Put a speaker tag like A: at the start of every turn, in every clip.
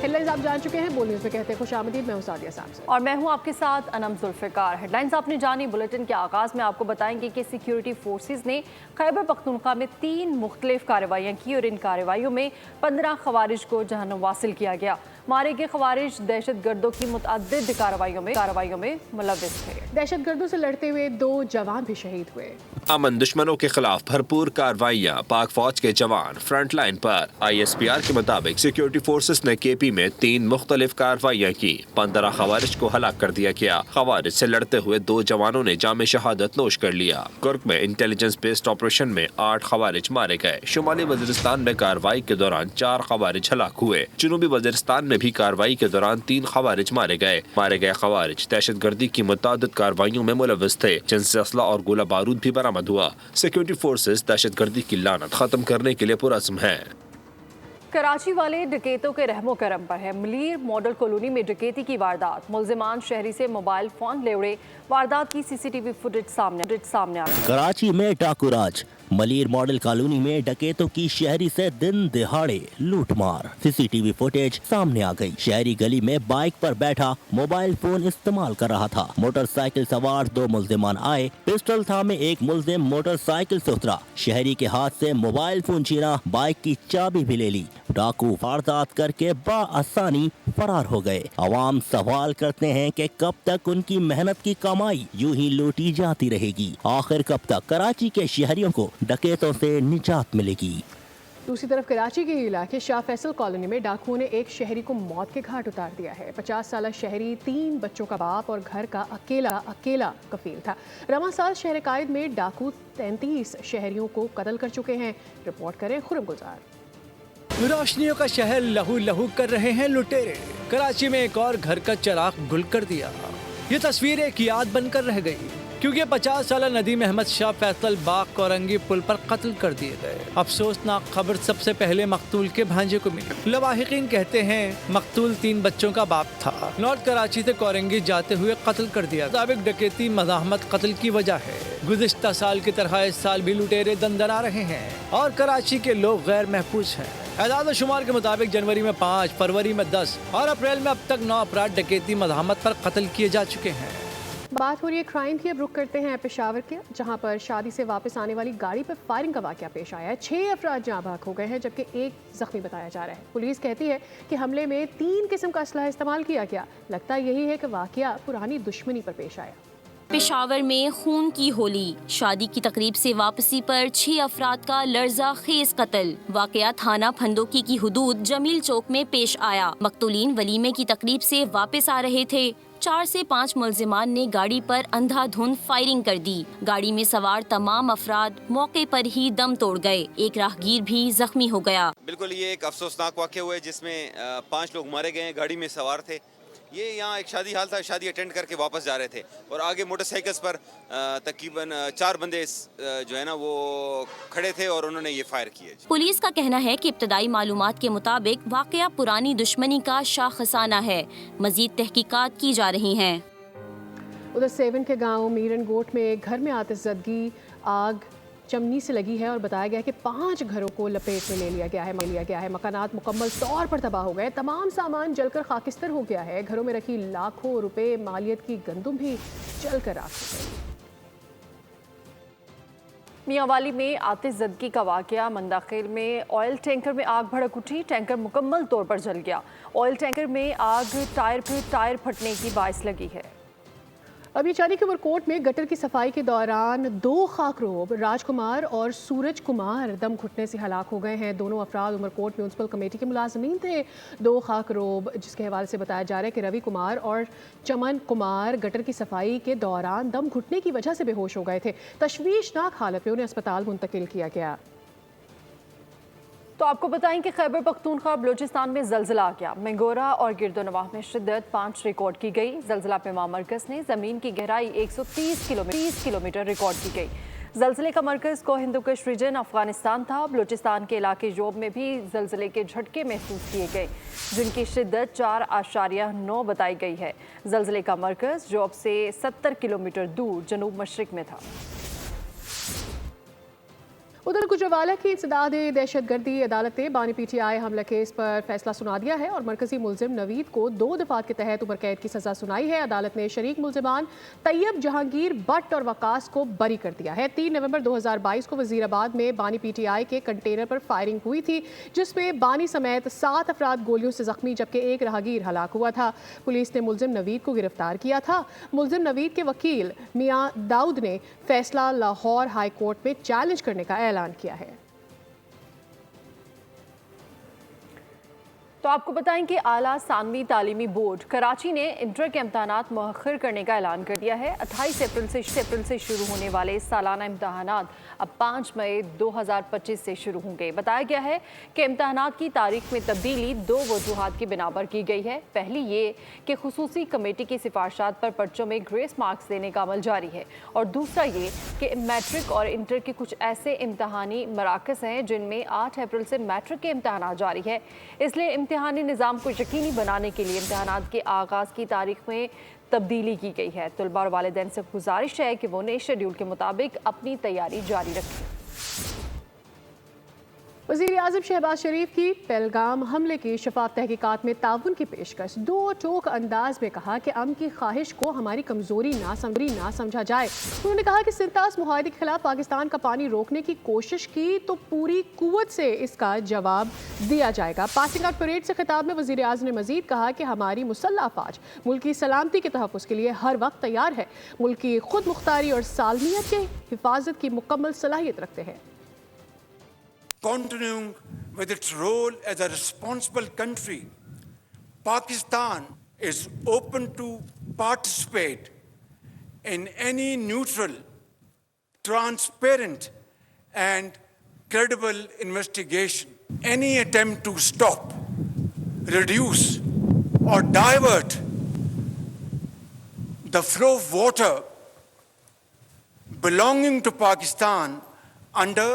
A: Headlines आप जान चुके हैं, बोल न्यूज़ में कहते हैं खुशामदीद। मैं हूं सादिया साहब
B: और मैं हूं आपके साथ अनम जुल्फ़िकार। हेडलाइंस आपने जानी। बुलेटिन के आगाज़ में आपको बताएंगे कि सिक्योरिटी फोर्सेस ने खैबर पख्तूनख्वा में 3 मुख्तलिफ कार्रवाइयाँ की और इन कार्रवाइयों में 15 खवारिज को जहन्नुम वासिल किया गया। मारे गए खवारिज दहशत गर्दों की मुतअद्दिद कार्रवाइयों में मुलव्विस थे।
A: दहशत गर्दों से लड़ते हुए 2 जवान भी शहीद हुए।
C: अमन दुश्मनों के खिलाफ भरपूर कार्रवाइयाँ, पाक फौज के जवान फ्रंट लाइन पर। ISPR के मुताबिक सिक्योरिटी फोर्सेस ने KP में 3 मुख्तलिफ कार्रवाइयाँ की। 15 खवारिज को हलाक कर दिया गया। खवारिज से लड़ते हुए 2 जवानों ने जाम शहादत नोश कर लिया। कुर्क में इंटेलिजेंस बेस्ड ऑपरेशन में 8 खवारिज मारे गए। शुमाली वजीरिस्तान में कार्रवाई के दौरान 4 खवारिज हलाक हुए। जनूबी वजीरिस्तान में भी कार्रवाई के दौरान 3 खवारिज मारे गए। मारे गए खवारिज दहशत गर्दी की मुतअद्दिद कार्रवाइयों में मुलव्विस थे, जिनसे असला और गोला बारूद भी बरामद हुआ। सिक्योरिटी फोर्सेस दहशत गर्दी की लानत खत्म करने के लिए पुरअज़्म है।
B: कराची वाले डकैतों के रहमो करम पर है। मलीर मॉडल कॉलोनी में डकैती की वारदात, मुल्जिमान शहरी से मोबाइल फोन ले उड़े। वारदात की CCTV फुटेज सामने आ गई।
D: कराची में डाकू राज। मलीर मॉडल कॉलोनी में डकैतों की शहरी से दिन दिहाड़े लूटमार। CCTV फुटेज सामने आ गई। शहरी गली में बाइक पर बैठा मोबाइल फोन इस्तेमाल कर रहा था। मोटरसाइकिल सवार 2 मुल्जिमान आए। पिस्टल थामे एक मुल्जिम मोटरसाइकिल से उतरा। शहरी के हाथ से मोबाइल फोन छीना, बाइक की चाबी भी ले ली। डाकू वारदात करके बाआसानी फरार हो गए। आवाम सवाल करते हैं कि कब तक उनकी मेहनत की कमाई यूं ही लूटी जाती रहेगी। आखिर कब तक कराची के शहरियों को डकैतों से निजात मिलेगी।
A: दूसरी तरफ कराची के इलाके शाह फैसल कॉलोनी में डाकुओं ने एक शहरी को मौत के घाट उतार दिया है। 50 साल शहरी 3 बच्चों का बाप और घर का अकेला कफील था। रवां साल शहर कायद में डाकू 33 शहरियों को कत्ल कर चुके हैं। रिपोर्ट करें खुरम गुजार।
E: रोशनियों का शहर लहू लहू कर रहे हैं लुटेरे। कराची में एक और घर का चिराग गुल कर दिया। ये तस्वीर एक याद बनकर रह गई, क्योंकि 50 साल नदीम अहमद शाह फैसल बाग कोरंगी पुल पर कत्ल कर दिए गए। अफसोसनाक खबर सबसे पहले मकतूल के भांजे को मिली। लवाहिकीन कहते हैं मकतूल 3 बच्चों का बाप था। नॉर्थ कराची से कोरंगी जाते हुए कत्ल कर दिया। मुताबिक डकैती मज़ाहमत कत्ल की वजह है। गुज़िश्ता साल की तरह इस साल भी लुटेरे दंदना रहे हैं और कराची के लोग गैर महफूज हैं। एजाज़ शुमार के मुताबिक जनवरी में 5, फरवरी में 10 और अप्रैल में अब तक 9 अफराद डकैती मज़ाहमत पर कत्ल किए जा चुके हैं।
A: बात हो रही है क्राइम की। अब रुक करते हैं पेशावर के, जहां पर शादी से वापस आने वाली गाड़ी पर फायरिंग का वाकया पेश आया है। 6 अफराद जाँ भाग हो गए हैं, जबकि 1 जख्मी बताया जा रहा है। पुलिस कहती है कि हमले में 3 किस्म का असलहा इस्तेमाल किया गया। लगता यही है कि वाकया पुरानी दुश्मनी पर पेश आया।
F: पेशावर में खून की होली। शादी की तकरीब से वापसी पर 6 अफराद का लर्जा खेज कत्ल। वाकया थाना फंदोकी की हुदूद जमील चौक में पेश आया। मकतूलीन वलीमे की तकरीब से वापस आ रहे थे। 4 से 5 मुल्जिमान ने गाड़ी पर अंधाधुंध फायरिंग कर दी। गाड़ी में सवार तमाम अफराद मौके पर ही दम तोड़ गए। एक राहगीर भी जख्मी हो गया।
G: बिल्कुल ये एक अफसोसनाक वाक़या हुआ है, जिसमें 5 लोग मारे गए हैं। गाड़ी में सवार थे। ये यहाँ एक शादी हाल था, शादी अटेंड करके वापस जा रहे थे और आगे मोटरसाइकिल्स पर तकरीबन 4 बंदे जो है ना वो खड़े थे और उन्होंने ये फायर किए।
F: पुलिस का कहना है कि इब्तदाई मालूमात के मुताबिक वाकया पुरानी दुश्मनी का शाखसाना है। मजीद तहकीकात की जा रही हैं।
A: उधर सेवन के गांव मीरन गोट में एक घर में आतिशज़दगी आग चमनी से लगी है और बताया गया कि 5 घरों को लपेट में ले लिया गया है। मकानात मुकम्मल तौर पर तबाह हो गए। तमाम सामान जलकर खाकिस्तर हो गया है। घरों में रखी लाखों रुपए मालियत की गंदुम भी जलकर राख हो गई।
B: मियांवाली में आतिशज़दगी का वाकया। मंदाखेल में ऑयल टैंकर में आग भड़क उठी। टैंकर मुकम्मल तौर पर जल गया। ऑयल टैंकर में आग टायर फटने की बाइस लगी है।
A: अभी चानी के उमरकोट में गटर की सफाई के दौरान 2 खाकरोब राजकुमार और सूरज कुमार दम घुटने से हलाक हो गए हैं। दोनों अफराद उमरकोट म्यूनसिपल कमेटी के मुलाजमीन थे। 2 खाकरोब जिसके हवाले से बताया जा रहा है कि रवि कुमार और चमन कुमार गटर की सफाई के दौरान दम घुटने की वजह से बेहोश हो गए थे। तशवीशनाक हालत में उन्हें अस्पताल मुंतकिल किया गया।
B: तो आपको बताएं कि खैबर पख्तूनख्वा बलूचिस्तान में जल्जला आ गया। मंगोरा और गिरदोनवाह में शिद्दत 5 रिकॉर्ड की गई। जल्जला पेमा मरकज़ ने ज़मीन की गहराई 130 किलोमीटर रिकॉर्ड की गई। जल्जले का मरकज़ को हिंदुकुश रीजन अफगानिस्तान था। बलूचिस्तान के इलाके जोब में भी जल्जले के झटके महसूस किए गए, जिनकी शिद्दत 4.9 बताई गई है। जल्जले का मरकज़ जोब से 70 किलोमीटर दूर जनूब मशरिक में था।
A: उधर गुजरावाला की इंसदाद दहशत गर्दी अदालत ने बानी PTI हमला केस पर फैसला सुना दिया है और मरकजी मुलजिम नवीद को 2 दफात के तहत उम्र कैद की सजा सुनाई है। अदालत ने शरीक मुलजिमान तैयब, जहांगीर, भट्ट और वकास को बरी कर दिया है। 3 नवंबर 2022 को वजीराबाद में बानी PTI के कंटेनर पर फायरिंग हुई थी, जिसमें बानी समेत 7 अफराद गोलियों से जख्मी जबकि एक राहगीर हलाक हुआ था। पुलिस ने मुलजिम नवीद को गिरफ्तार किया था। मुलजिम नवीद के वकील मियां दाऊद ने फैसला लाहौर हाई कोर्ट में चैलेंज करने का ऐलान किया है।
B: तो आपको बताएं कि आला सानवी तालीमी बोर्ड कराची ने इंटर के इम्तहानात मुअख्खर करने का ऐलान कर दिया है। 28 अप्रैल से शुरू होने वाले सालाना इम्तहानात अब 5 मई 2025 से शुरू होंगे। बताया गया है कि इम्तहानात की तारीख में तब्दीली 2 वजूहात की बिना पर की गई है। पहली ये कि खुसूसी कमेटी की सिफारिशात पर पर्चों में ग्रेस मार्क्स देने का अमल जारी है और दूसरा ये कि मैट्रिक और इंटर के कुछ ऐसे इम्तहानी मराकज़ हैं जिनमें 8 अप्रैल से मैट्रिक के इम्तहानात जारी है। इसलिए इम्तिहानी निज़ाम को यकीनी बनाने के लिए इम्तिहानात के आगाज़ की तारीख में तब्दीली की गई है। तलबा और वालिदैन से गुजारिश है कि वो नए शेड्यूल के मुताबिक अपनी तैयारी जारी रखें।
A: वज़ीर आज़म शहबाज शरीफ की पहलगाम हमले की शफाफ तहकीकात में ताउन की पेशकश। 2 टोक अंदाज में कहा कि अमन की ख्वाहिश को हमारी कमज़ोरी ना समझा जाए। उन्होंने कहा कि सिंतास मुआहदे के खिलाफ पाकिस्तान का पानी रोकने की कोशिश की तो पूरी कुव्वत से इसका जवाब दिया जाएगा। पासिंग आउट परेड से खिताब में वज़ीर आज़म ने मज़ीद कहा कि हमारी मुसल्लह अफवाज मुल्क की सलामती के तहफ़्फ़ुज़ के लिए हर वक्त तैयार है। मुल्क की खुद मुख्तारी और सालमियत के हिफाजत की मुकम्मल सलाहियत रखते हैं।
H: Continuing with its role as a responsible country, Pakistan is open to participate in any neutral, transparent, and credible investigation. Any attempt to stop, reduce, or divert the flow of water belonging to Pakistan under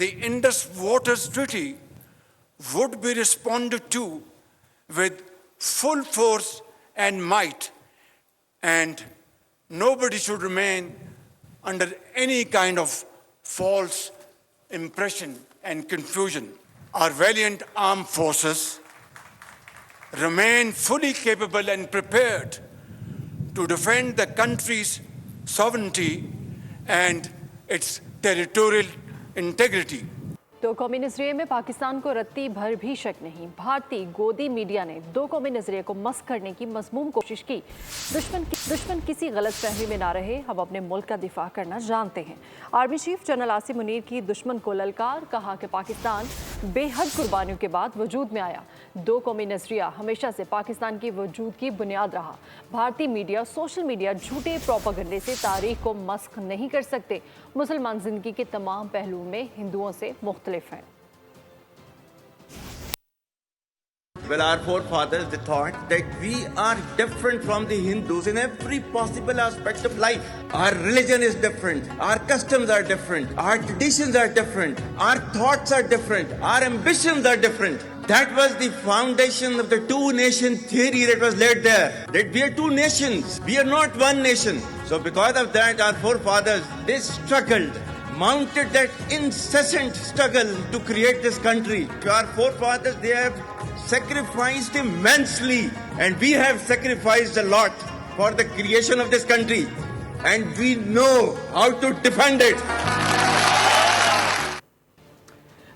H: the Indus Waters Treaty would be responded to with full force and might, and nobody should remain under any kind of false impression and confusion. Our valiant armed forces remain fully capable and prepared to defend the country's sovereignty and its territorial integrity.
B: दो कौमी नजरिए में पाकिस्तान को रत्ती भर भी शक नहीं। भारतीय गोदी मीडिया ने 2 कौमी नजरिए को मस्क करने की मज़मूम कोशिश की। दुश्मन किसी गलत फहमी में ना रहे, हम अपने मुल्क का दिफा करना जानते हैं। Army chief general Asim Munir की दुश्मन को ललकार, कहा कि पाकिस्तान बेहद कुर्बानियों के बाद वजूद में आया। 2 कौमी नजरिया हमेशा से पाकिस्तान की वजूद की बुनियाद रहा। भारतीय मीडिया, सोशल मीडिया झूठे प्रोपेगेंडे से तारीख को मस्क नहीं कर सकते। मुसलमान जिंदगी के तमाम पहलुओं में हिंदुओं से मुख्तलिफ हैं।
I: Well, our forefathers, they thought that we are different from the Hindus in every possible aspect of life. Our religion is different. Our customs are different. Our traditions are different. Our thoughts are different. Our ambitions are different. That was the foundation of the 2-nation theory that was laid there. That we are 2 nations. We are not 1 nation. So because of that, our forefathers, they struggled, mounted that incessant struggle to create this country. Our forefathers, they have sacrificed immensely, and we have sacrificed a lot for the creation of this country, and we know how to defend it.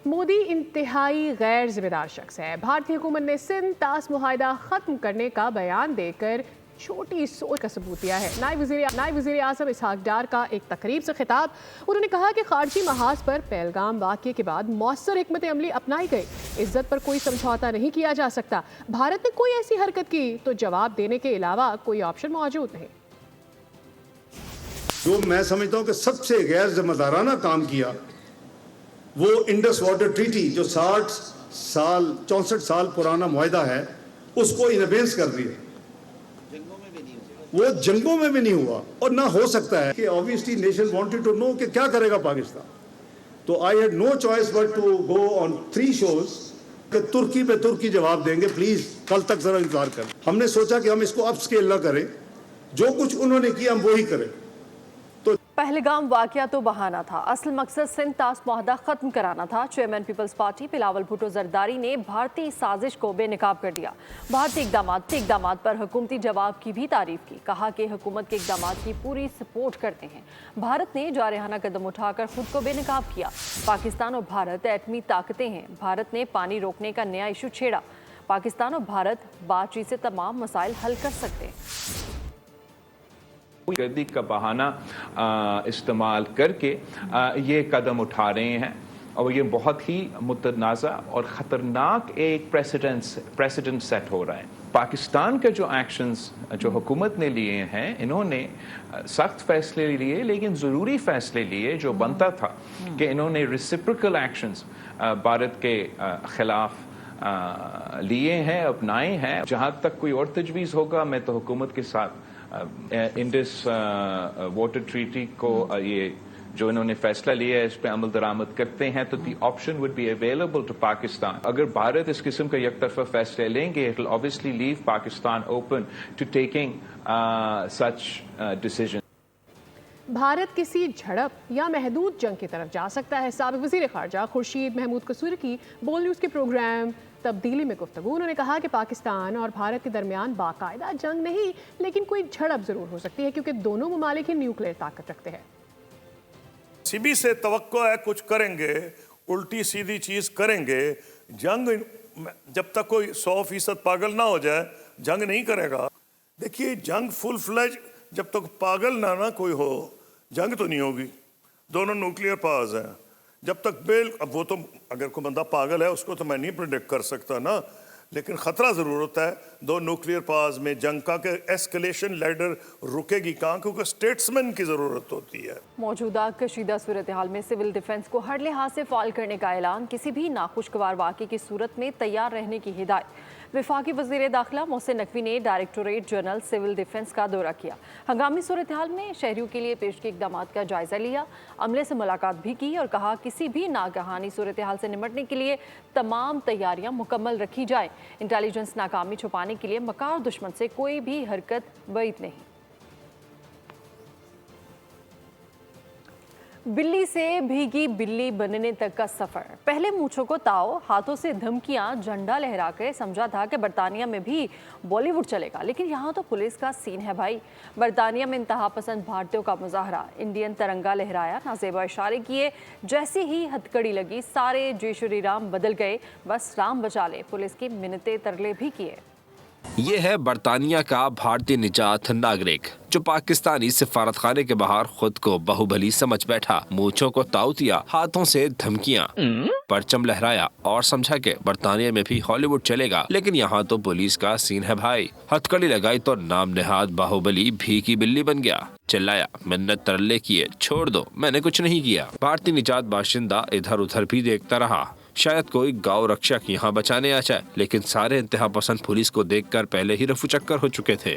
A: Modi इंतहाई गैर जिम्मेदार शख्स है। भारतीय हुकूमत ने सिंध तास मुआहदा खत्म करने का बयान देकर छोटी सोच का सबूत दिया है। नायब वज़ीर आज़म इसहाक डार का एक तकरीब से खिताब, उन्होंने कहा कि खारजी महाज पर पहलगाम वाक़ये के बाद मौसर हिकमत अमली अपनाई गई। इज्जत पर कोई समझौता नहीं किया जा सकता। भारत ने कोई ऐसी हरकत की तो जवाब देने के अलावा कोई ऑप्शन मौजूद नहीं।
J: जो मैं समझता हूँ कि सबसे गैर जिम्मेदाराना काम किया वो इंडस वाटर ट्रीटी, जो 64 साल पुराना मुआहदा है, उसको इनअबेंस कर दिया। वो जंगों में भी नहीं हुआ और ना हो सकता है कि obviously nation wanted to know कि क्या करेगा पाकिस्तान। तो I had no choice but to go on 3 shows कि तुर्की पे तुर्की जवाब देंगे, प्लीज कल तक जरा इंतजार करें। हमने सोचा कि हम इसको अप स्केल ना करें, जो कुछ उन्होंने किया हम वही करें। तो
B: पहलगाम वाकया तो बहाना था, असल मकसद सिंध ताश मुआहदा खत्म कराना था। चेयरमैन पीपल्स पार्टी बिलावल भुट्टो जरदारी ने भारतीय साजिश को बेनकाब कर दिया। भारतीय इकदाम पर हुकूमती जवाब की भी तारीफ की, कहा कि हुकूमत के इकदाम की पूरी सपोर्ट करते हैं। भारत ने जारहाना कदम उठाकर खुद को बेनकाब किया। पाकिस्तान और भारत एटमी ताकतें हैं। भारत ने पानी रोकने का नया इशू छेड़ा। पाकिस्तान और भारत बातचीत से तमाम मसाइल हल कर सकते हैं।
K: गर्दी का बहाना इस्तेमाल करके ये कदम उठा रहे हैं और ये बहुत ही मुतनाज़ा और ख़तरनाक एक प्रेसिडेंट सेट हो रहा है। पाकिस्तान के जो एक्शंस जो हुकूमत ने लिए हैं, इन्होंने सख्त फैसले लिए लेकिन ज़रूरी फैसले लिए, जो बनता था कि इन्होंने रेसिप्रोकल एक्शंस भारत के ख़िलाफ़ लिए हैं, अपनाए हैं। जहाँ तक कोई और तजवीज़ होगा, मैं तो हुकूमत के साथ इंडस वाटर ट्रीटी को ये जो इन्होंने फैसला लिया है इस पे अमल दरामद करते हैं तो the option would be available to Pakistan. अगर भारत इस किस्म का एक तरफा फैसले लेंगे, it will obviously leave Pakistan open to taking such decision.
A: Bharat किसी झड़प या महदूद जंग की तरफ जा सकता है। साबिक वज़ीर ख़ारजा खुर्शीद महमूद कसूरी की बोल न्यूज़ के प्रोग्राम तब्दीली में गुफ्तगू। उन्होंने कहा कि पाकिस्तान और भारत के दरमियान बाकायदा जंग नहीं, लेकिन कोई झड़प ज़रूर हो सकती है, क्योंकि दोनों ममालिक ही न्यूक्लियर ताकत रखते हैं।
L: सीबी से तवक्को है कुछ करेंगे, उल्टी सीधी चीज़ करेंगे। जंग जब तक कोई 100% पागल ना हो जाए, जंग नहीं करेगा। देखिए, जंग फुल फ्लेज जब तक पागल ना कोई हो, जंग तो नहीं होगी। दोनों न्यूक्लियर पावर्स हैं। जब तक अब वो तो अगर कोई बंदा पागल है उसको तो मैं नहीं प्रेडिक्ट कर सकता ना, लेकिन ख़तरा ज़रूर होता है दो न्यूक्लियर पावर्स में जंग का कि एस्केलेशन लैडर रुकेगी कहाँ, क्योंकि स्टेट्समैन की ज़रूरत होती है।
B: मौजूदा कशीदा सूरत हाल में सिविल डिफेंस को हर लिहाज से फ़ाल करने का ऐलान, किसी भी नाखुशगवार वाक़े की सूरत में तैयार रहने की हिदायत। वफाकी वज़ीर दाखिला मोहसिन नकवी ने डायरेक्टोरेट जनरल सिविल डिफेंस का दौरा किया। हंगामी सूरत हाल में शहरियों के लिए पेश के इकदाम का जायज़ा लिया, अमले से मुलाकात भी की और कहा किसी भी नागहानी सूरत हाल से निपटने के लिए तमाम तैयारियां मुकम्मल रखी जाए। इंटेलिजेंस नाकामी छुपाने के लिए मकार दुश्मन से कोई भी हरकत बैद नहीं। बिल्ली से भीगी बिल्ली बनने तक का सफर। पहले मूंछों को ताव, हाथों से धमकियां, झंडा लहरा के समझा था कि बरतानिया में भी बॉलीवुड चलेगा, लेकिन यहाँ तो पुलिस का सीन है भाई। बरतानिया में इंतहा पसंद भारतीयों का मुजाहरा, इंडियन तिरंगा लहराया, नाजेबा इशारे किए, जैसी ही हथकड़ी लगी सारे जय श्री राम बदल गए, बस राम बचा ले। पुलिस की मिन्नतें तरले भी किए।
C: ये है बरतानिया का भारतीय निजात नागरिक जो पाकिस्तानी सिफारत खाने के बाहर खुद को बाहुबली समझ बैठा। मूंछों को ताव दिया, हाथों से धमकियां, परचम लहराया और समझा कि बरतानिया में भी हॉलीवुड चलेगा, लेकिन यहाँ तो पुलिस का सीन है भाई। हथकड़ी लगाई तो नाम नेहाद बाहुबली भीगी बिल्ली बन गया। चिल्लाया, मिन्नत तरले किए, छोड़ दो, मैंने कुछ नहीं किया। भारतीय निजात बाशिंदा इधर उधर भी देखता रहा, शायद कोई गांव रक्षक यहाँ बचाने आ जाए, लेकिन सारे इंतहा पसंद पुलिस को देखकर पहले ही रफू चक्कर हो चुके थे।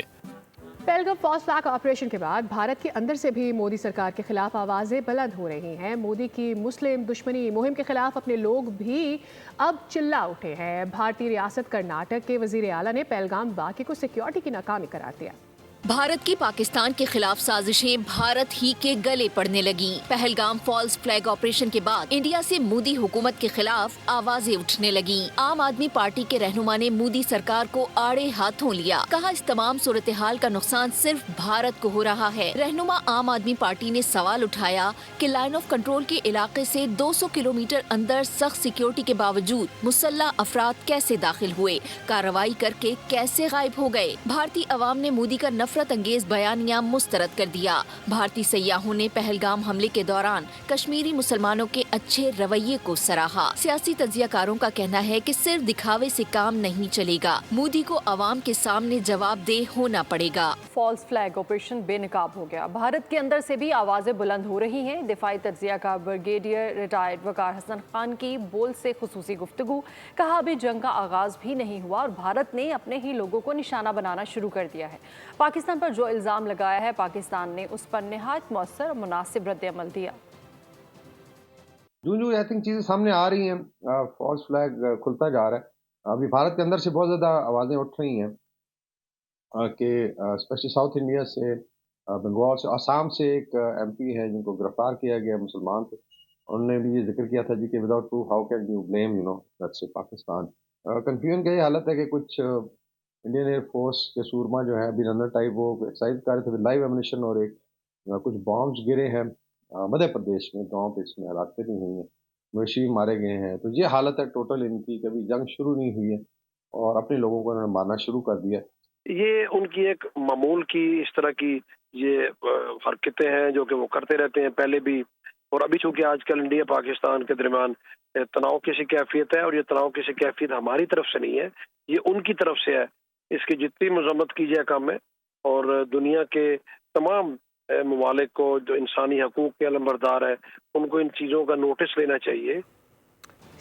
A: पहलगाम फास्ट ट्रैक ऑपरेशन के बाद भारत के अंदर से भी मोदी सरकार के खिलाफ आवाजें बुलंद हो रही हैं। मोदी की मुस्लिम दुश्मनी मुहिम के खिलाफ अपने लोग भी अब चिल्ला उठे हैं। भारतीय रियासत कर्नाटक के वजीर आला ने पहलगाम वाक़े को सिक्योरिटी की नाकामी करार दिया।
F: भारत की पाकिस्तान के खिलाफ साजिशें भारत ही के गले पड़ने लगी। पहलगाम फॉल्स फ्लैग ऑपरेशन के बाद इंडिया से मोदी हुकूमत के खिलाफ आवाजें उठने लगी। आम आदमी पार्टी के रहनुमा ने मोदी सरकार को आड़े हाथों लिया, कहा इस तमाम सूरत हाल का नुकसान सिर्फ भारत को हो रहा है। रहनुमा आम आदमी पार्टी ने सवाल उठाया कि लाइन ऑफ कंट्रोल के इलाके से 200 किलोमीटर अंदर सख्त सिक्योरिटी के बावजूद मुसल्ला अफराद कैसे दाखिल हुए, कार्रवाई करके कैसे गायब हो गए। भारतीय अवाम ने मोदी का नफरत अंगेज बयानिया मुस्तरद कर दिया। भारतीय सयाहों ने पहलगाम हमले के दौरान कश्मीरी मुसलमानों के अच्छे रवैये को सराहा। सियासी तज्जियाकारों का कहना है कि सिर्फ दिखावे से काम नहीं चलेगा, मोदी को अवाम के सामने जवाबदेह होना पड़ेगा।
B: फॉल्स फ्लैग ऑपरेशन बेनकाब हो गया। भारत के अंदर से भी आवाजें बुलंद हो रही हैं। दिफाई तज्जियाकार ब्रिगेडियर रिटायर्ड वकार हसन खान की बोल से खुसूसी गुफ्तगू, कहा अभी जंग का आगाज भी नहीं हुआ और भारत ने अपने ही लोगों को निशाना बनाना शुरू कर दिया है। पाकिस्तान पर जो इल्जाम लगाया है, पाकिस्तान ने उस पर निहायत मौसर और मुनासिब रद्द-ए-अमल दिया।
M: जो आई थिंक चीज़ें सामने आ रही हैं, फॉल्स फ्लैग खुलता जा रहा है। अभी भारत के अंदर से बहुत ज़्यादा आवाज़ें उठ रही हैं कि स्पेशली साउथ इंडिया से بنگال سے، آسام سے ایک ایم پی ہیں جن کو گرفتار کیا گیا، مسلمان تھے. انہوں نے بھی یہ ذکر کیا تھا جی کہ without proof how can you blame that's Pakistan. Confusion کا یہ حالت ہے کہ کچھ انڈین ایئر فورس کے سورما جو ہے ابھی رنر ٹائپ وہ ایکسرسائز کر رہے تھے لائیو ایمونیشن، اور ایک کچھ بامبس گرے ہیں مدھیہ پردیش میں گاؤں پہ، اس میں ہلاکتیں بھی ہوئی ہیں، مویشی مارے گئے ہیں. تو یہ حالت ہے ٹوٹل ان کی، کبھی جنگ شروع نہیں ہوئی ہے اور اپنے لوگوں کو انہوں نے مارنا شروع کر دیا.
N: یہ ان کی ایک معمول کی اس طرح کی یہ حرکتیں ہیں جو کہ وہ کرتے رہتے ہیں پہلے بھی اور ابھی. چونکہ آج کل انڈیا پاکستان کے درمیان تناؤ کی سی کیفیت ہے، اور یہ تناؤ کی سی کیفیت ہماری طرف سے نہیں ہے، یہ ان کی طرف سے ہے. اس کی جتنی مذمت کی جائے کم ہے، اور دنیا کے تمام ممالک کو جو انسانی حقوق کے علمبردار ہے ان کو ان چیزوں کا نوٹس لینا چاہیے.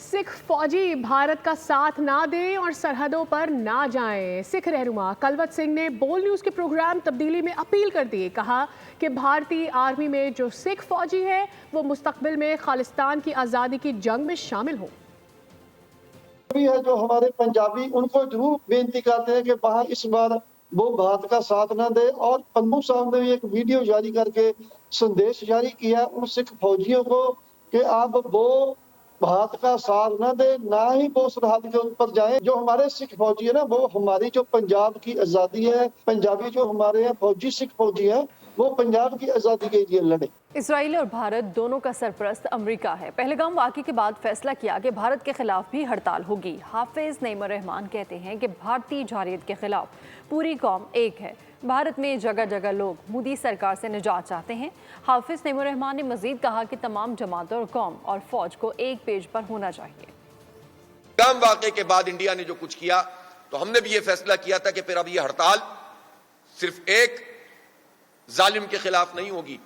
A: سکھ فوجی بھارت کا ساتھ نہ دیں اور سرحدوں پر نہ جائیں. سکھ رہنما کلوت سنگھ نے بول نیوز کے پروگرام تبدیلی میں اپیل کر دی. کہا کہ بھارتی آرمی میں جو سکھ فوجی ہے وہ مستقبل میں خالصتان کی آزادی کی جنگ میں شامل ہوں.
O: جو ہمارے پنجابی ان کو ضرور بینتی کرتے ہیں کہ وہاں اس بار وہ بھارت کا ساتھ نہ دے. اور پنو صاحب نے بھی ایک ویڈیو جاری کر کے سندیش جاری کیا ان سکھ فوجیوں کو کہ آپ وہ بھارت کا ساتھ نہ دے، نہ ہی وہ سرحد کے اوپر جائیں. جو ہمارے سکھ فوجی ہے نا، وہ ہماری جو پنجاب کی آزادی ہے، پنجابی جو ہمارے ہیں فوجی سکھ فوجی ہیں، وہ پنجاب کی آزادی کے لیے لڑے.
B: اسرائیل اور بھارت دونوں کا سرپرست امریکہ ہے. پہلگام واقعے کے بعد فیصلہ کیا کہ بھارت کے خلاف بھی ہڑتال ہوگی. حافظ نعیم الرحمان کہتے ہیں کہ بھارتی جارحیت کے خلاف پوری قوم ایک ہے. بھارت میں جگہ جگہ لوگ مودی سرکار سے نجات چاہتے ہیں. حافظ نعیم الرحمان نے مزید کہا کہ تمام جماعتوں اور قوم اور فوج کو ایک پیج پر ہونا چاہیے.
P: پہلگام واقعے کے بعد انڈیا نے جو کچھ کیا تو ہم نے بھی یہ فیصلہ کیا تھا کہ پھر اب یہ ہڑتال صرف ایک ظالم کے خلاف نہیں ہوگی،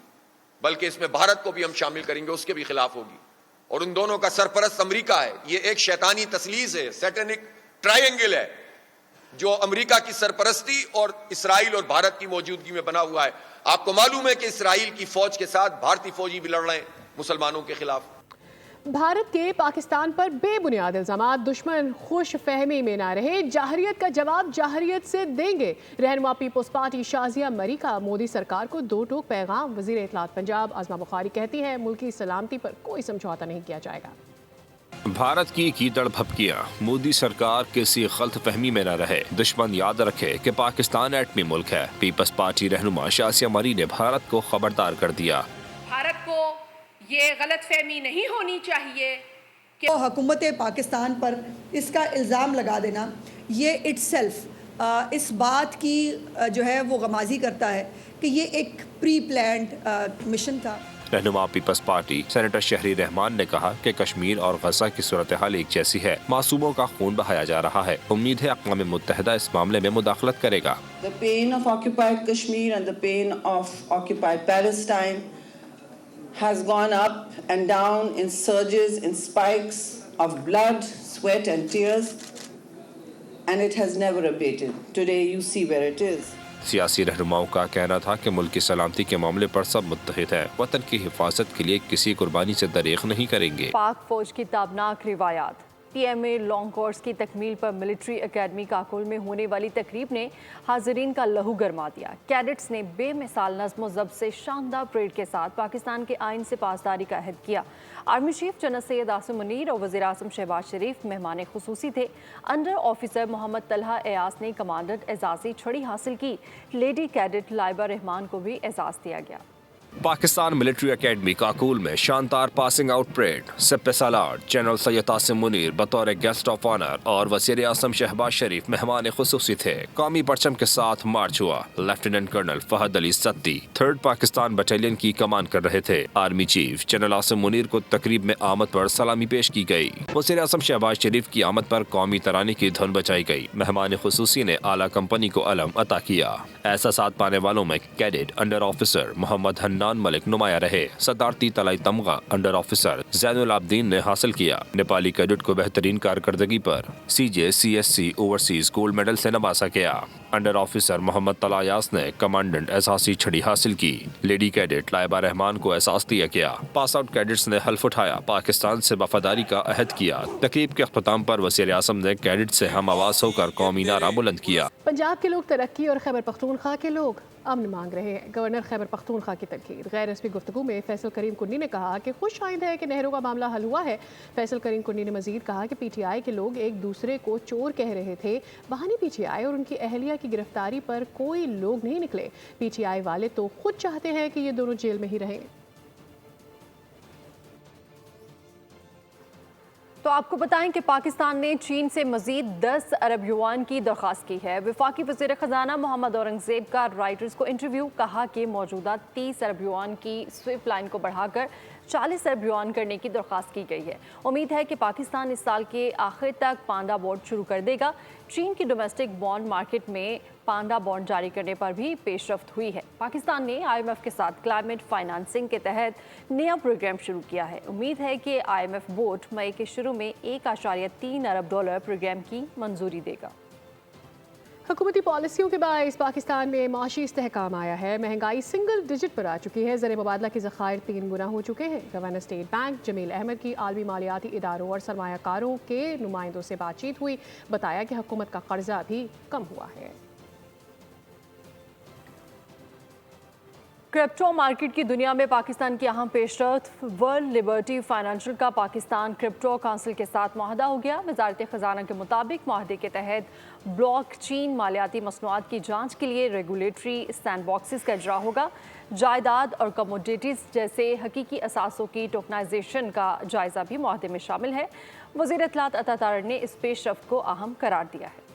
P: بلکہ اس میں بھارت کو بھی ہم شامل کریں گے، اس کے بھی خلاف ہوگی. اور ان دونوں کا سرپرست امریکہ ہے. یہ ایک شیطانی تثلیث ہے، سیٹنک ٹرائنگل ہے جو امریکہ کی سرپرستی اور اسرائیل اور بھارت کی موجودگی میں بنا ہوا ہے. آپ کو معلوم ہے کہ اسرائیل کی فوج کے ساتھ بھارتی فوجی بھی لڑ رہے ہیں مسلمانوں کے خلاف.
A: بھارت کے پاکستان پر بے بنیاد الزامات. دشمن خوش فہمی میں نہ رہے، جاہریت کا جواب جاہریت سے دیں گے. رہنما پیپلز پارٹی شازیہ مری کا مودی سرکار کو دو ٹوک پیغام. وزیر اطلاعات پنجاب عظمہ بخاری کہتی ہے ملکی سلامتی پر کوئی سمجھوتہ نہیں کیا جائے گا.
C: بھارت کی کیچڑ بھپکیاں. مودی سرکار کسی غلط فہمی میں نہ رہے. دشمن یاد رکھے کہ پاکستان ایٹمی ملک ہے. پیپلز پارٹی رہنما شازیہ مری نے بھارت کو خبردار کر دیا.
Q: بھارت کو یہ غلط فہمی نہیں ہونی چاہیے کہ
R: حکومت پاکستان پر اس کا الزام لگا دینا یہ اٹ سیلف اس بات کی جو ہے وہ غمازی کرتا ہے کہ یہ ایک پری پلانڈ مشن تھا.
C: رہنما پیپلز پارٹی سینیٹر شہری رحمان نے کہا کہ کشمیر اور غزہ کی صورتحال ایک جیسی ہے. معصوموں کا خون بہایا جا رہا ہے. امید ہے اقوام متحدہ اس معاملے میں مداخلت کرے گا.
S: The pain of occupied Kashmir and the pain of occupied Palestine has gone up and down in surges, in spikes of blood, sweat and tears, and it has never abated. Today you see where it is.
C: سیاسی رہنماؤں کا کہنا تھا کہ ملک کی سلامتی کے معاملے پر سب متحد ہیں. وطن کی حفاظت کے لیے کسی قربانی سے دریغ نہیں کریں گے.
B: پاک فوج کی تابناک روایات. P M A long course کی تکمیل پر ملٹری اکیڈمی کاکول میں ہونے والی تقریب نے حاضرین کا لہو گرما دیا. کیڈٹس نے بے مثال نظم و ضبط سے شاندار پریڈ کے ساتھ پاکستان کے آئین سے پاسداری کا عہد کیا. Army chief general Syed Asim Munir اور وزیر اعظم شہباز شریف مہمان خصوصی تھے. انڈر آفیسر محمد طلحہ ایاز نے کمانڈنٹ اعزازی چھڑی حاصل کی. لیڈی کیڈٹ لائبہ رحمان کو بھی اعزاز دیا گیا.
C: پاکستان ملٹری اکیڈمی کاکول میں شاندار پاسنگ آؤٹ پریڈ. سپہ سالار جنرل سید عاصم منیر بطور گیسٹ آف آنر اور وزیر اعظم شہباز شریف مہمان خصوصی تھے. قومی پرچم کے ساتھ مارچ ہوا. لیفٹیننٹ کرنل فہد علی ستی 3rd پاکستان بٹالین کی کمان کر رہے تھے. Army chief general Asim Munir کو تقریب میں آمد پر سلامی پیش کی گئی. وزیر اعظم شہباز شریف کی آمد پر قومی ترانے کی دھن بجائی گئی. مہمان خصوصی نے اعلیٰ کمپنی کو علم عطا کیا. احساسات پانے والوں میں کیڈٹ انڈر آفیسر محمد حنان ملک نمایاں رہے. صدارتی طلائی تمغہ انڈر آفیسر زین العابدین نے حاصل کیا. نیپالی کیڈٹ کو بہترین کارکردگی پر CJCSC اوورسیز گولڈ میڈل سے نوازا گیا. अंडर ऑफिसर मोहम्मद तलायास ने कमांडेंट एहसासी छड़ी हासिल की। लेडी कैडेट लाइबा रहमान को एहसास दिया गया। पास आउट कैडेट्स ने हल्फ उठाया, पाकिस्तान से वफादारी का अहद किया। तकरीब के अख्ताम पर वज़ीर आज़म ने कैडेट से हम आवाज होकर कौमी नारा बुलंद किया।
A: पंजाब के लोग तरक्की और खैबर पख्तूनख्वा के लोग अमन मांग रहे हैं। गवर्नर खैबर पख्तूनख्वा की तनकीद। गैर रस्मी गुफ्तगू में फैसल करीम कुन्नी ने कहा कि खुश आइंद है कि नेहरू का मामला हल हुआ है। फैसल करीम कुन्नी ने मजीद कहा कि PTI के लोग एक दूसरे को चोर कह रहे थे। बहानी PTI और उनकी अहलिया की गिरफ्तारी पर कोई लोग नहीं निकले। PTI वाले तो खुद चाहते हैं कि ये दोनों जेल में ही रहें।
B: तो आपको बताएं कि पाकिस्तान ने चीन से मजीद 10 अरब युआन की दरख्वास्त की है। वफाकी वज़ीर ख़जाना मोहम्मद औरंगज़ेब का राइटर्स को इंटरव्यू। कहा कि मौजूदा 30 अरब युआन की स्विफ्ट लाइन को बढ़ाकर 40 अरब युआन करने की दरख्वास्त की गई है। उम्मीद है कि पाकिस्तान इस साल के आखिर तक पांडा बॉन्ड शुरू कर देगा। चीन की डोमेस्टिक बॉन्ड मार्केट में पांडा बॉन्ड जारी करने पर भी पेशरफ्त हुई है। पाकिस्तान ने IMF के साथ क्लाइमेट फाइनेंसिंग के तहत नया प्रोग्राम शुरू किया है। उम्मीद है कि IMF बोर्ड मई के शुरू में $1.3 अरब प्रोग्राम की मंजूरी देगा।
A: हुकूमती पॉलिसियों के बायस पाकिस्तान में माशी इस्तेहकाम आया है। महंगाई सिंगल डिजिट पर आ चुकी है। ज़र मुबादला के ज़खायर 3 गुना हो चुके हैं। गवर्नर स्टेट बैंक जमील अहमद की आलमी मालियाती इदारों और सरमायाकारों के नुमाइंदों से बातचीत हुई। बताया कि हुकूमत का कर्जा भी कम हुआ है।
B: क्रिप्टो मार्केट की दुनिया में पाकिस्तान की अहम पेशरफ्त। वर्ल्ड लिबर्टी फाइनेंशियल का पाकिस्तान क्रिप्टो काउंसिल के साथ मुआहदा हो गया। वजारत ख़जाना के मुताबिक मुआहदे के तहत ब्लॉकचेन मालियाती मसनूआत की जांच के लिए रेगुलेटरी सैंडबॉक्सेस का इजरा होगा। जायदाद और कमोडिटीज़ जैसे हकीकी असासों की टोकनाइजेशन का जायजा भी मुआहदे में शामिल है। वज़ीर इत्तलात अता तारड़ ने इस पेशरफ्त को अहम करार दिया है।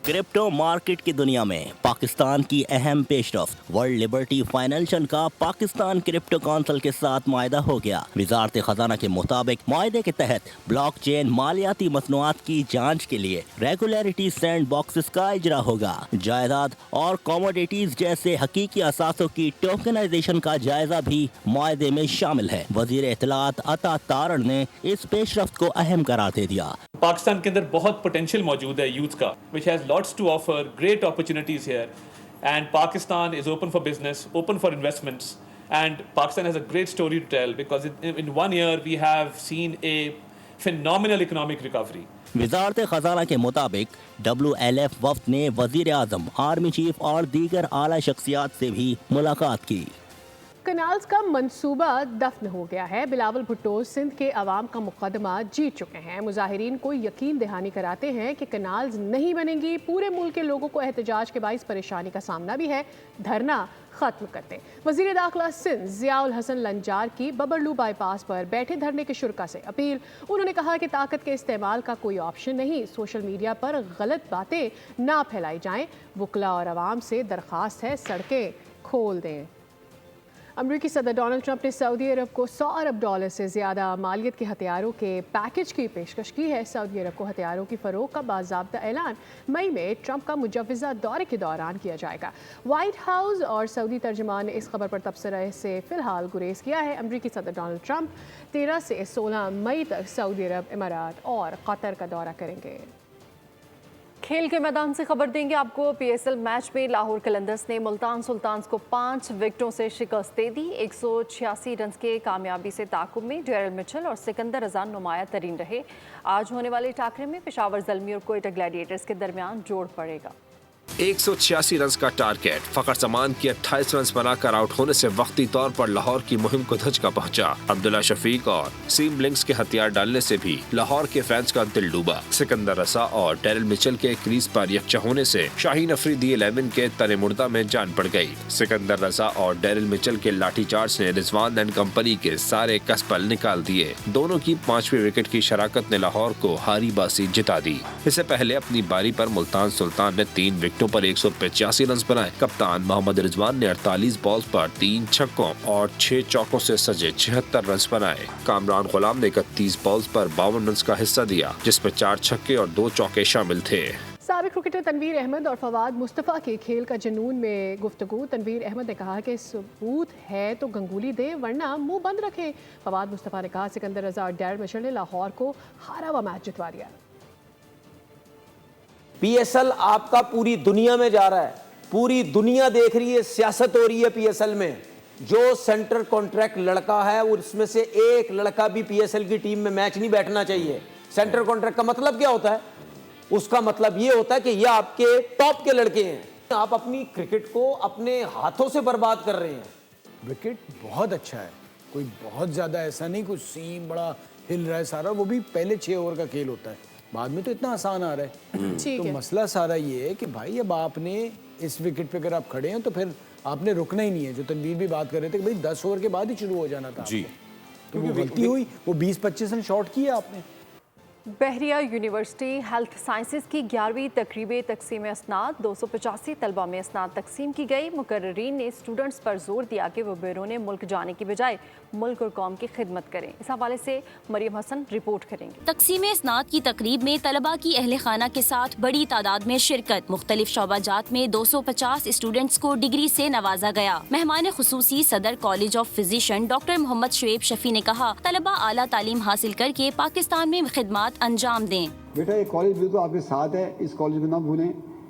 D: क्रिप्टो मार्केट की दुनिया में पाकिस्तान की अहम पेशरफ्त। वर्ल्ड लिबर्टी फाइनेंशियल का पाकिस्तान क्रिप्टो काउंसिल के साथ मुआहदा हो गया। वजारत खजाना के मुताबिक मुआहदे के तहत ब्लॉकचेन मालियाती मसनूआत की जांच के लिए रेगुलरिटी सैंड बॉक्सेस का इजरा होगा। जायदाद और कमोडिटीज जैसे हकीकी असासों की टोकनाइजेशन का जायजा भी मुआहदे में शामिल है। वजीर इत्तलात अता तारड़ ने इस पेशरफ्त को अहम करार दे दिया।
T: पाकिस्तान के अंदर बहुत पोटेंशियल मौजूद है यूथ का, which has lots to offer, great opportunities here, and Pakistan is open for business, open for investments, and Pakistan has a great story to tell because in 1 year we have seen a phenomenal economic recovery.
D: वजारत खजाना के मुताबिक WLF वफ्द ने वजीर आजम, army chief और दीगर आला शख्सियात से भी मुलाकात की।
A: कनाल्स का मंसूबा दफन हो गया है। बिलावल भुट्टो सिंध के अवाम का मुकदमा जीत चुके हैं। मुजाहिरीन को यकीन दहानी कराते हैं कि कनाल्स नहीं बनेंगी। पूरे मुल्क के लोगों को एहतजाज के बाइस परेशानी का सामना भी है। धरना खत्म करते। वजीर दाखिला सिंध ज़ियाउल हसन लंजार की बबरलू बाईपास पर बैठे धरने के शुरा से अपील। उन्होंने कहा कि ताकत के इस्तेमाल का कोई ऑप्शन नहीं। सोशल मीडिया पर गलत बातें ना फैलाई जाएं। वकला और अवाम से दरख्वास्त है सड़कें खोल दें। अमरीकी सदर डोनाल्ड ट्रंप ने सऊदी अरब को $100 अरब से ज़्यादा मालियत के हथियारों के पैकेज की पेशकश की है। सऊदी अरब को हथियारों की फ़रोग का बाज़ाब्ता ऐलान मई में ट्रंप का मुजव्वज़ा दौरे के दौरान किया जाएगा। वाइट हाउस और सऊदी तर्जुमान ने इस खबर पर तबसरा से फ़िलहाल गुरेज किया है। अमरीकी सदर डोनाल्ड ट्रंप 13 से 16 मई तक सऊदी अरब, इमारात और कतर का दौरा करेंगे।
B: खेल के मैदान से खबर देंगे आपको। PSL मैच में लाहौर कलंदर्स ने मुल्तान सुल्तान्स को 5 विकेटों से शिकस्त दे दी। 186 रन के कामयाबी से ताकुब में डेरिल मिचेल और सिकंदर रज़ा नुमाया तरीन रहे। आज होने वाले टाकरे में पेशावर ज़ल्मी और कोयटा ग्लैडिएटर्स के दरमियान जोड़ पड़ेगा।
C: 186 रन का टारगेट। फखर जमान की 28 रन बनाकर आउट होने से वक्ती तौर पर लाहौर की मुहिम को धचका पहुंचा। अब्दुल्ला शफीक और सीम ब्लिंक्स के हथियार डालने से भी लाहौर के फैंस का दिल डूबा। सिकंदर रज़ा और डेरिल मिचेल के क्रीज पर यकजा होने से शाहीन अफरीदी 11 के तने मुर्दा में जान पड़ गई। सिकंदर रज़ा और डेरिल मिचेल के लाठीचार्ज ने रिजवान एंड कंपनी के सारे कसपल निकाल दिए। दोनों की 5वीं विकेट की शराकत ने लाहौर को हारी बासी जिता दी। इससे पहले अपनी बारी पर मुल्तान सुल्तान ने 3 विकेटों पर 185 रन बनाए। कप्तान मोहम्मद रिजवान ने 48 बॉल्स पर 3 छक्कों और 6 चौकों से सजे 76 रन बनाए। कामरान गुलाम ने 31 बॉल्स पर 52 रन का हिस्सा दिया, जिसमें 4 छक्के और 2 चौके शामिल थे।
A: साबिक क्रिकेटर तनवीर अहमद और फवाद मुस्तफ़ा के खेल का जुनून में गुफ्तगू। तनवीर अहमद ने कहा कि सबूत है तो गंगूली दे, वरना मुंह बंद रखें। फवाद मुस्तफ़ा ने कहा सिकंदर रज़ा और डेरिल मिचेल ने लाहौर को हारा हुआ मैच जितवा दिया।
U: پی ایس ایل آپ کا پوری دنیا میں جا رہا ہے, پوری دنیا دیکھ رہی ہے, سیاست ہو رہی ہے پی ایس ایل میں. جو سینٹر کانٹریکٹ لڑکا ہے اس میں سے ایک لڑکا بھی پی ایس ایل کی ٹیم میں میچ نہیں بیٹھنا چاہیے. سینٹر کانٹریکٹ کا مطلب کیا ہوتا ہے؟ اس کا مطلب یہ ہوتا ہے کہ یہ آپ کے ٹاپ کے لڑکے ہیں. آپ اپنی کرکٹ کو اپنے ہاتھوں سے برباد کر رہے ہیں.
V: وکٹ بہت اچھا ہے, کوئی بہت زیادہ ایسا نہیں کچھ سیم بڑا ہل رہا ہے سارا, وہ بھی پہلے 6 اوور کا کھیل ہوتا ہے, بعد میں تو اتنا آسان آ رہا ہے. تو مسئلہ سارا یہ ہے کہ بھائی اب آپ نے اس وکٹ پہ اگر آپ کھڑے ہیں تو پھر آپ نے رکنا ہی نہیں ہے. جو تنویر بھی بات کر رہے تھے کہ بھائی 10 اوور کے بعد ہی شروع ہو جانا تھا. جی تو وہ غلطی ہوئی, وہ 20-25 رن شارٹ کیا آپ نے.
B: بحریہ یونیورسٹی ہیلتھ سائنسز کی 11ویں تقریب تقسیم اسناد 285 طلبہ میں اسناد تقسیم کی گئی. مقررین نے اسٹوڈنٹس پر زور دیا کہ وہ بیرون ملک جانے کی بجائے ملک اور قوم کی خدمت کریں. اس حوالے سے مریم حسن رپورٹ کریں گے.
F: تقسیم اسناد کی تقریب میں طلبہ کی اہل خانہ کے ساتھ بڑی تعداد میں شرکت. مختلف شعبہ جات میں 250 اسٹوڈنٹس کو ڈگری سے نوازا گیا. مہمان خصوصی صدر کالج آف فزیشین ڈاکٹر محمد شعیب شفیع نے کہا طلبہ اعلیٰ تعلیم حاصل کر کے پاکستان میں خدمات انجام دیں.
W: بیٹا یہ کالج بالکل آپ کے ساتھ ہے, اس کالج کو نہ بھولیں.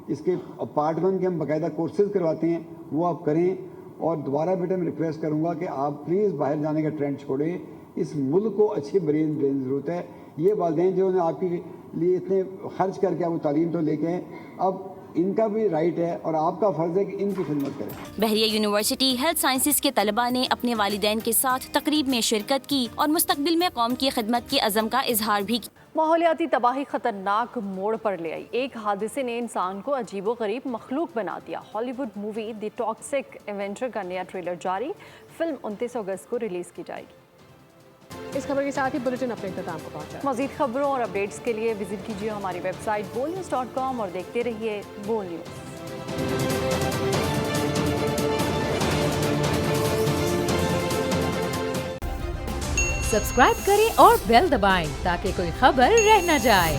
W: اس کے پارٹ 1 کے ہم باقاعدہ کورسز کرواتے ہیں, وہ آپ کریں. اور دوبارہ بیٹا میں ریکویسٹ کروں گا کہ آپ پلیز باہر جانے کا ٹرینڈ چھوڑیں. اس ملک کو اچھی برین ضرورت ہے. یہ والدین جو نے آپ کے لیے اتنے خرچ کر کے آپ کو تعلیم تو لے کے ہیں, اب ان کا بھی رائٹ ہے اور آپ کا فرض ہے کہ ان کی خدمت کریں.
F: بحریہ یونیورسٹی ہیلتھ سائنسز کے طلباء نے اپنے والدین کے ساتھ تقریب میں شرکت کی اور مستقبل میں قوم کی خدمت کے عزم کا اظہار بھی کیا.
B: ماحولیاتی تباہی خطرناک موڑ پر لے آئی. ایک حادثے نے انسان کو عجیب و غریب مخلوق بنا دیا. ہالی would movie the toxic Avenger کا نیا ٹریلر جاری. فلم 29 اگست کو ریلیز کی جائے گی.
A: اس خبر کے ساتھ ہی بلیٹن اپنے اختتام کو پہنچا.
B: مزید خبروں اور اپڈیٹس کے لیے وزٹ کیجیے ہماری ویب سائٹ bolnews.com اور دیکھتے رہیے بول نیوز.
X: سبسکرائب کریں اور بیل دبائیں تاکہ کوئی خبر رہ نہ جائے.